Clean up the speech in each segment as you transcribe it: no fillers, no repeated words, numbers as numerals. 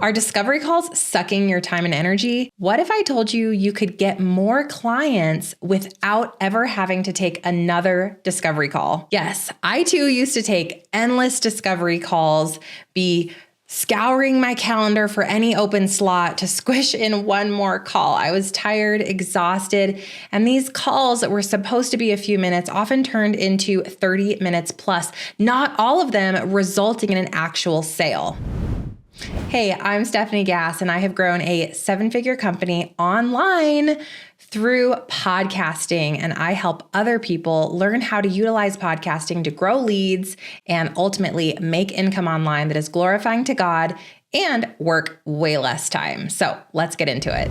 Are discovery calls sucking your time and energy? What if I told you you could get more clients without ever having to take another discovery call? Yes, I too used to take endless discovery calls, be scouring my calendar for any open slot to squish in one more call. I was tired, exhausted, and these calls that were supposed to be a few minutes often turned into 30 minutes plus, not all of them resulting in an actual sale. Hey, I'm Stephanie Gass, and I have grown a 7-figure company online through podcasting, and I help other people learn how to utilize podcasting to grow leads and ultimately make income online that is glorifying to God and work way less time. So let's get into it.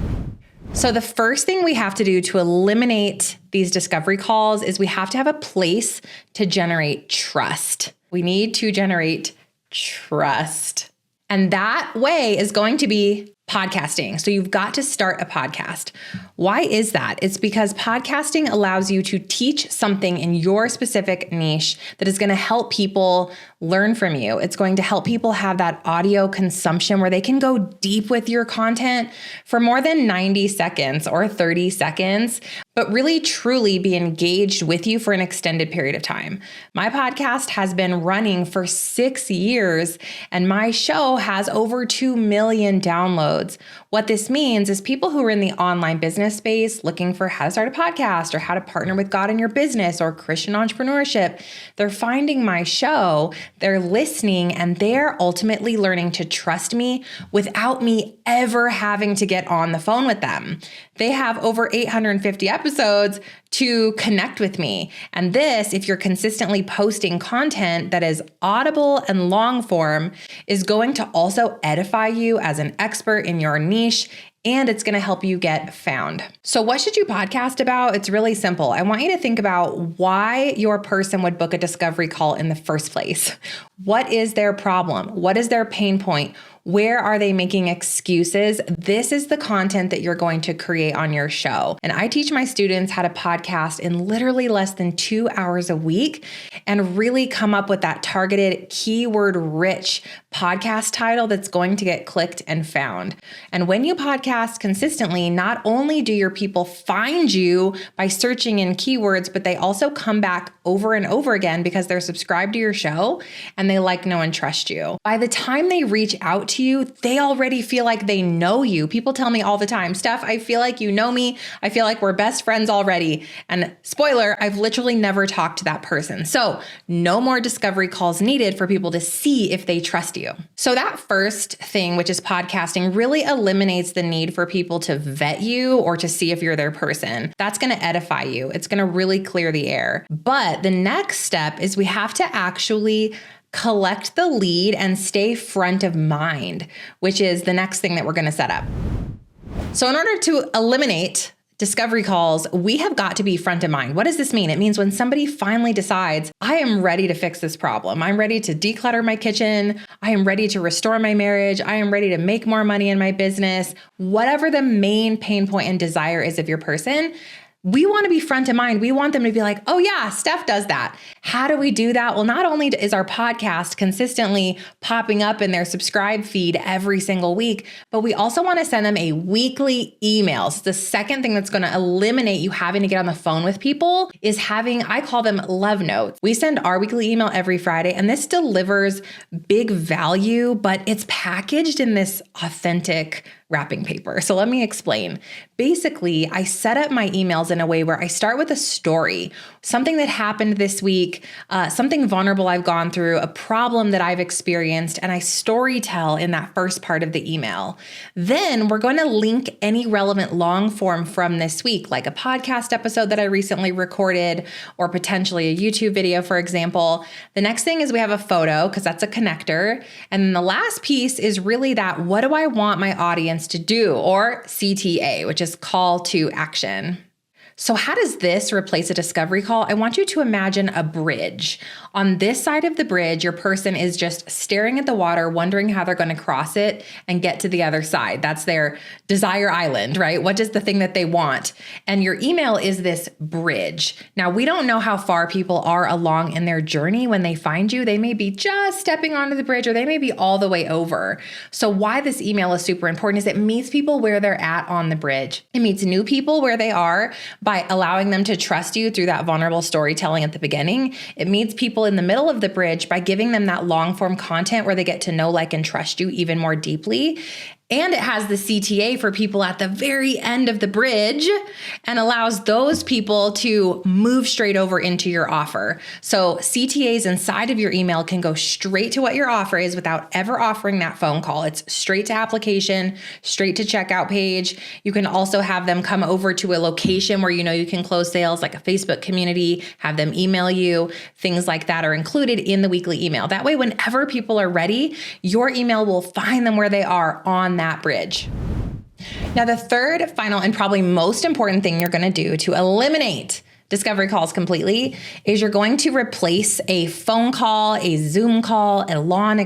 So the first thing we have to do to eliminate these discovery calls is we have to have a place to generate trust. We need to generate trust. And that way is going to be podcasting. So you've got to start a podcast. Why is that? It's because podcasting allows you to teach something in your specific niche that is going to help people learn from you. It's going to help people have that audio consumption where they can go deep with your content for more than 90 seconds or 30 seconds, but really truly be engaged with you for an extended period of time. My podcast has been running for 6 years, and my show has over 2 million downloads. What this means is people who are in the online business space looking for how to start a podcast or how to partner with God in your business or Christian entrepreneurship, they're finding my show, they're listening, and they're ultimately learning to trust me without me ever having to get on the phone with them. They have over 850 episodes to connect with me. And this, if you're consistently posting content that is audible and long form, is going to also edify you as an expert in your niche, and it's going to help you get found. So what should you podcast about? It's really simple. I want you to think about why your person would book a discovery call in the first place. What is their problem? What is their pain point? Where are they making excuses? This is the content that you're going to create on your show. And I teach my students how to podcast in literally less than 2 hours a week and really come up with that targeted keyword-rich podcast title that's going to get clicked and found. And when you podcast consistently, not only do your people find you by searching in keywords, but they also come back over and over again because they're subscribed to your show and they like, know, and trust you. By the time they reach out to you, they already feel like they know you. People tell me all the time, Steph, I feel like you know me. I feel like we're best friends already. And spoiler, I've literally never talked to that person. So no more discovery calls needed for people to see if they trust you. So that first thing, which is podcasting, really eliminates the need for people to vet you or to see if you're their person. That's going to edify you. It's going to really clear the air. But the next step is we have to actually collect the lead and stay front of mind, which is the next thing that we're going to set up. So in order to eliminate discovery calls, we have got to be front of mind. What does this mean? It means when somebody finally decides, I am ready to fix this problem. I'm ready to declutter my kitchen. I am ready to restore my marriage. I am ready to make more money in my business. Whatever the main pain point and desire is of your person, we want to be front of mind. We want them to be like, oh yeah, Steph does that. How do we do that? Well, not only is our podcast consistently popping up in their subscribe feed every single week, but we also want to send them a weekly email. So the second thing that's going to eliminate you having to get on the phone with people is having, I call them love notes. We send our weekly email every Friday, and this delivers big value, but it's packaged in this authentic wrapping paper. So let me explain. Basically, I set up my emails in a way where I start with a story, something that happened this week, something vulnerable I've gone through, a problem that I've experienced, and I story tell in that first part of the email. Then we're going to link any relevant long form from this week, like a podcast episode that I recently recorded, or potentially a YouTube video, for example. The next thing is we have a photo, because that's a connector. And then the last piece is really that, what do I want my audience to do, or CTA, which is call to action. So how does this replace a discovery call? I want you to imagine a bridge. On this side of the bridge, your person is just staring at the water, wondering how they're going to cross it and get to the other side. That's their desire island, right? What is the thing that they want? And your email is this bridge. Now, we don't know how far people are along in their journey when they find you. They may be just stepping onto the bridge, or they may be all the way over. So why this email is super important is it meets people where they're at on the bridge. It meets new people where they are by allowing them to trust you through that vulnerable storytelling at the beginning. It meets people in the middle of the bridge by giving them that long form content where they get to know, like, and trust you even more deeply. And it has the CTA for people at the very end of the bridge and allows those people to move straight over into your offer. So CTAs inside of your email can go straight to what your offer is without ever offering that phone call. It's straight to application, straight to checkout page. You can also have them come over to a location where you know you can close sales, like a Facebook community, have them email you. Things like that are included in the weekly email. That way, whenever people are ready, your email will find them where they are on that bridge. Now, the third, final, and probably most important thing you're going to do to eliminate discovery calls completely is you're going to replace a phone call, a Zoom call, a long,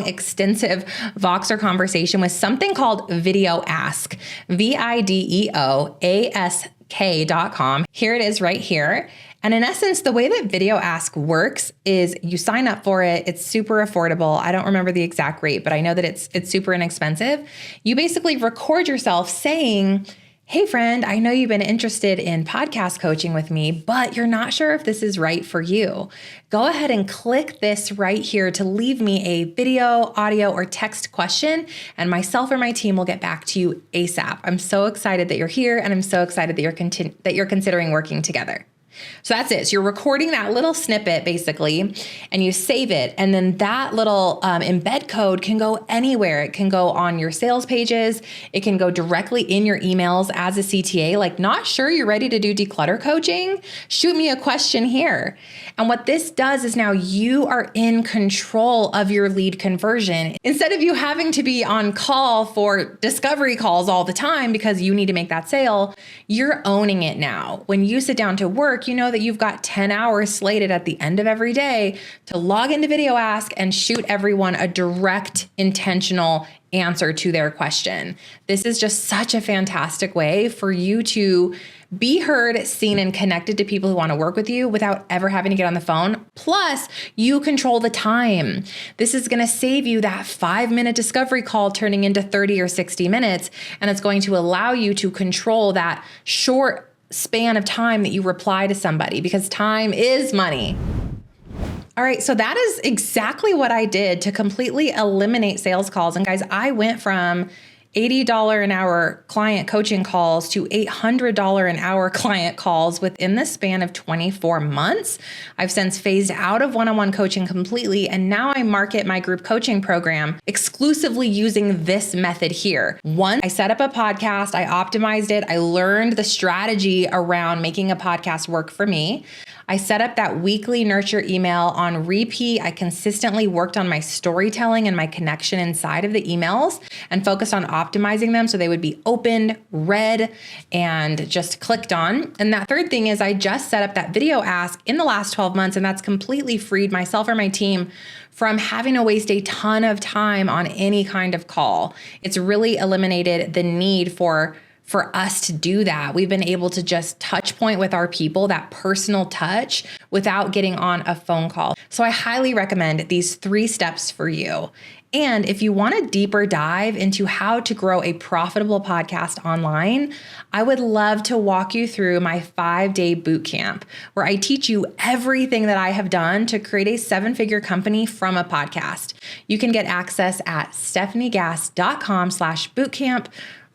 extensive Voxer conversation with something called VideoAsk, VideoAsk.com. Here it is right here. And in essence, the way that VideoAsk works is you sign up for it. It's super affordable. I don't remember the exact rate, but I know that it's super inexpensive. You basically record yourself saying, hey friend, I know you've been interested in podcast coaching with me, but you're not sure if this is right for you. Go ahead and click this right here to leave me a video, audio, or text question, and myself or my team will get back to you ASAP. I'm so excited that you're here, and I'm so excited that you're considering working together. So that's it. So you're recording that little snippet basically, and you save it. And then that little embed code can go anywhere. It can go on your sales pages. It can go directly in your emails as a CTA. Like, not sure you're ready to do declutter coaching? Shoot me a question here. And what this does is now you are in control of your lead conversion. Instead of you having to be on call for discovery calls all the time because you need to make that sale, you're owning it now. When you sit down to work, you know that you've got 10 hours slated at the end of every day to log into VideoAsk and shoot everyone a direct, intentional answer to their question. This is just such a fantastic way for you to be heard, seen, and connected to people who want to work with you without ever having to get on the phone. Plus, you control the time. This is going to save you that 5-minute discovery call turning into 30 or 60 minutes, and it's going to allow you to control that short span of time that you reply to somebody, because time is money. All right, so that is exactly what I did to completely eliminate sales calls. And guys, I went from $80 an hour client coaching calls to $800 an hour client calls within the span of 24 months. I've since phased out of one-on-one coaching completely, and now I market my group coaching program exclusively using this method here. One, I set up a podcast, I optimized it, I learned the strategy around making a podcast work for me. I set up that weekly nurture email on repeat. I consistently worked on my storytelling and my connection inside of the emails and focused on optimizing them so they would be opened, read, and just clicked on. And that third thing is I just set up that VideoAsk in the last 12 months, and that's completely freed myself or my team from having to waste a ton of time on any kind of call. It's really eliminated the need for us to do that. We've been able to just touch point with our people, that personal touch, without getting on a phone call. So I highly recommend these 3 steps for you. And if you want a deeper dive into how to grow a profitable podcast online, I would love to walk you through my 5-day bootcamp, where I teach you everything that I have done to create a 7-figure company from a podcast. You can get access at stephaniegass.com/bootcamp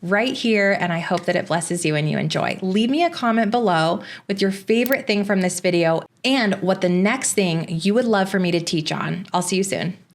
right here, and I hope that it blesses you and you enjoy. Leave me a comment below with your favorite thing from this video and what the next thing you would love for me to teach on. I'll see you soon.